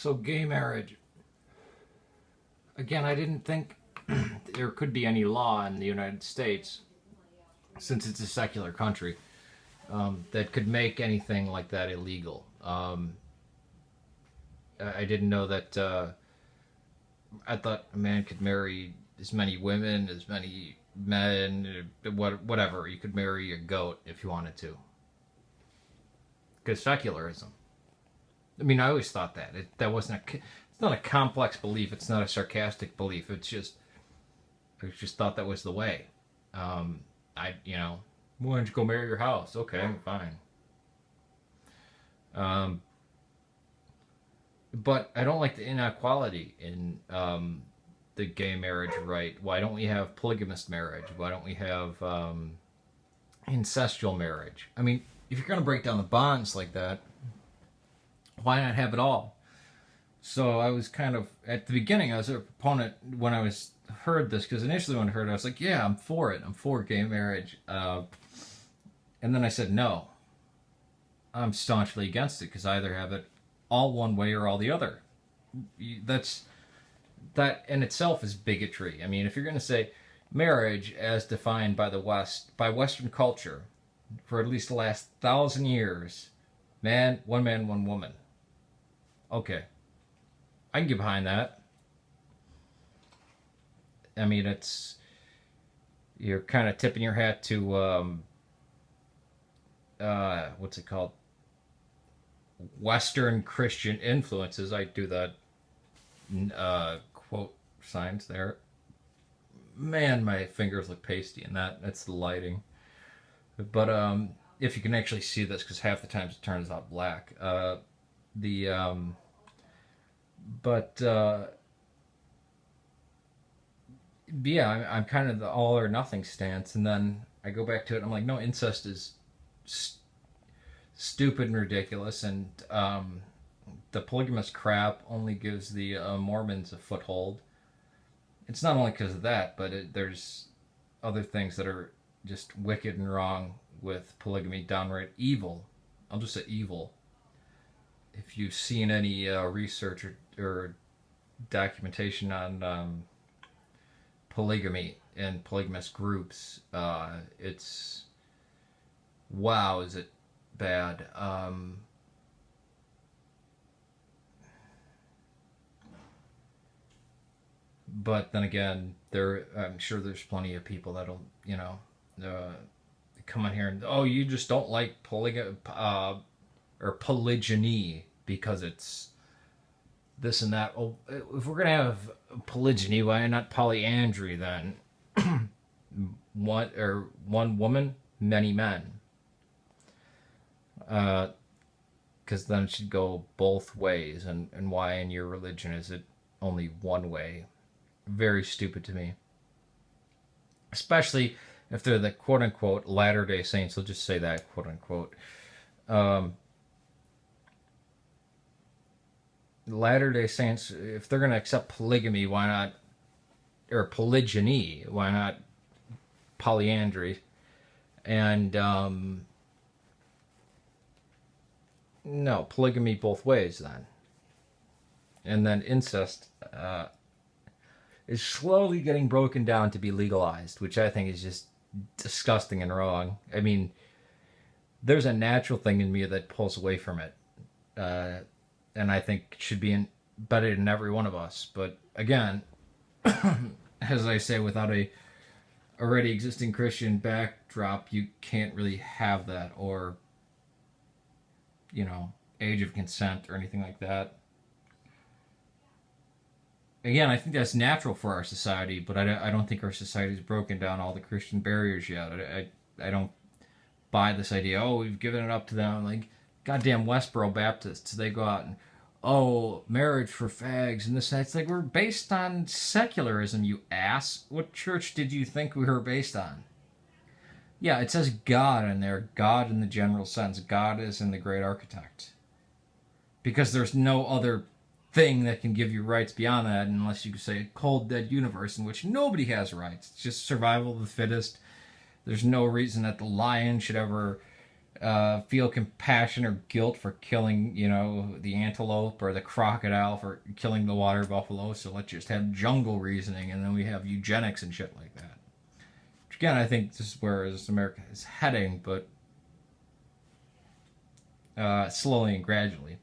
So gay marriage. Again, I didn't think there could be any law in the United States, since it's a secular country, that could make anything like that illegal. I didn't know that. I thought a man could marry as many women, as many men, whatever. You could marry a goat if you wanted to. Because secularism. I mean, I always thought that. That wasn't a. It's not a complex belief. It's not a sarcastic belief. I just thought that was the way. Why don't you go marry your house? Okay, fine. Um, but I don't like the inequality in the gay marriage right. Why don't we have polygamous marriage? Why don't we have incestual marriage? I mean, if you're going to break down the bonds like that, why not have it all? So I was kind of, at the beginning, I was a proponent when I heard this, because initially when I heard it, I was like, yeah, I'm for it. I'm for gay marriage. And then I said, no, I'm staunchly against it, because I either have it all one way or all the other. That in itself is bigotry. I mean, if you're going to say marriage as defined by the West, by Western culture, for at least the last 1,000 years, one man, one woman. Okay, I can get behind that. I mean, you're kind of tipping your hat to what's it called? Western Christian influences. I do that quote signs there. Man, my fingers look pasty in that. That's the lighting. But if you can actually see this, because half the times it turns out black. The but Yeah, I'm kind of the all or nothing stance, and then I go back to it. And I'm like, no, incest is st- stupid and ridiculous, and the polygamous crap only gives the Mormons a foothold. It's not only because of that, but there's other things that are just wicked and wrong with polygamy, downright evil. I'll just say evil. If you've seen any research or documentation on polygamy and polygamous groups, it's wow, is it bad? But then again, I'm sure there's plenty of people that'll uh, come on here and, oh, you just don't like or polygyny because it's this and that. Oh, if we're gonna have polygyny, why not polyandry then? One woman, many men. Because then it should go both ways. And why in your religion is it only one way? Very stupid to me. Especially if they're the quote unquote Latter day Saints. I'll just say that, quote unquote. Um, Latter day Saints, if they're going to accept polygamy, why not, or polygyny, why not polyandry? And no, polygamy both ways then. And then incest is slowly getting broken down to be legalized, which I think is just disgusting and wrong. I mean, there's a natural thing in me that pulls away from it. Uh, and I think should be embedded in every one of us. But again, as I say, without a already existing Christian backdrop, you can't really have that, or age of consent or anything like that. Again, I think that's natural for our society, but I don't think our society's broken down all the Christian barriers yet. I don't buy this idea, oh, we've given it up to them. Like, goddamn Westboro Baptists, they go out and, oh, marriage for fags and this and that. It's like, we're based on secularism, you ass. What church did you think we were based on? Yeah, it says God in there, God in the general sense. God is in the great architect. Because there's no other thing that can give you rights beyond that, unless you say a cold, dead universe in which nobody has rights. It's just survival of the fittest. There's no reason that the lion should ever feel compassion or guilt for killing, the antelope or the crocodile for killing the water buffalo. So let's just have jungle reasoning, and then we have eugenics and shit like that. Which again, I think this is where America is heading, but slowly and gradually.